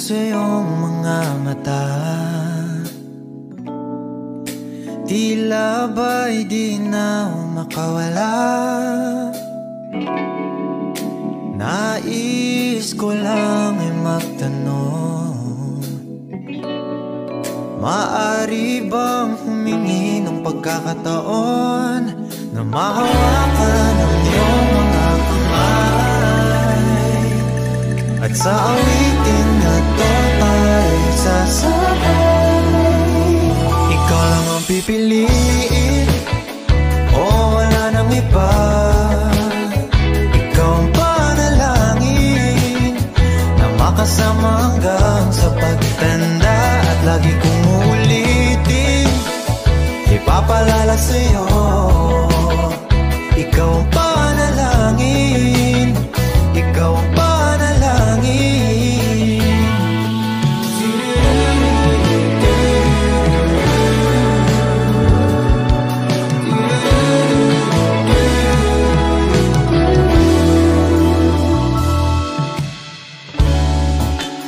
sa iyong mga mata, tila ba'y di na makawala. Nais ko lang ay magtanong, maaari bang humingi ng pagkakataon na mahawakan ang iyong mga kamay, at sa awitin na to tayo sasabay. Ikaw lang ang pipiliin, o wala nang iba. Ikaw ang panalangin na makasama hanggang sa pagtanda, at lagi kong uulitin, ipapalala sa'yo. Ikaw ang panalangin, ikaw ang panalangin.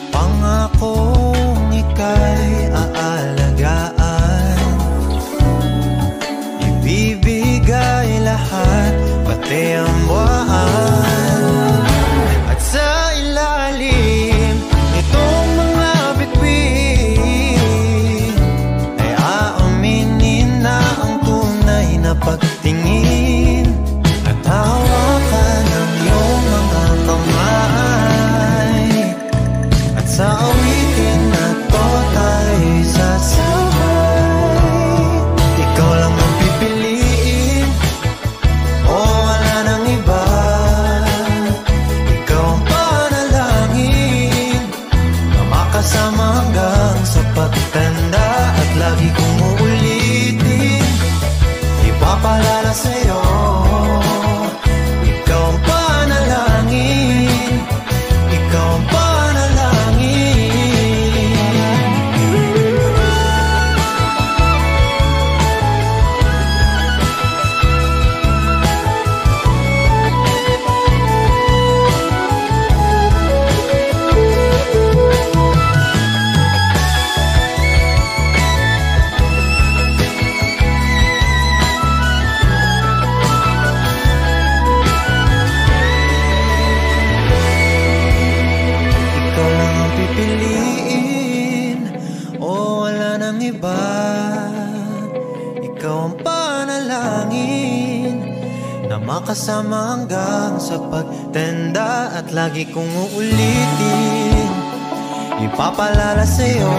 Pangakong ika'y aalagaan, ibibigay lahat, pati ang buwan. At sa ilalim nitong mga bituin ay aaminin na ang tunay na pagtingin, at hawakan ang iyong mga kamay, at sa awitin na to tayo'y sasabay. Ikaw lang ang pipiliin, o wala nang iba. Ikaw ang panalangin na makasama hanggang sa pagtanda, at lagi kong uulitin, ipapalala sa'yo. Ikaw ang panalangin, ikaw ang panalangin. Ikaw lang ang pipiliin, o wala nang iba. Ikaw ang panalangin na makasama hanggang sa pagtanda, at lagi kong uulitin, ipapalala sa'yo.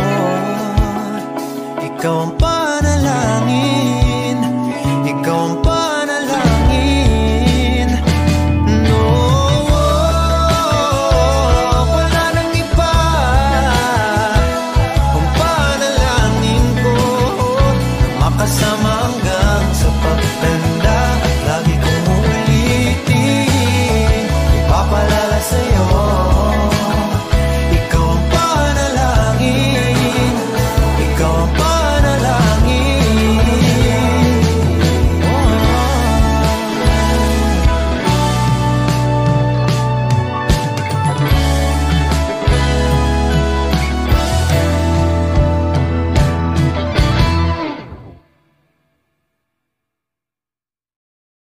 Ikaw ang panalangin.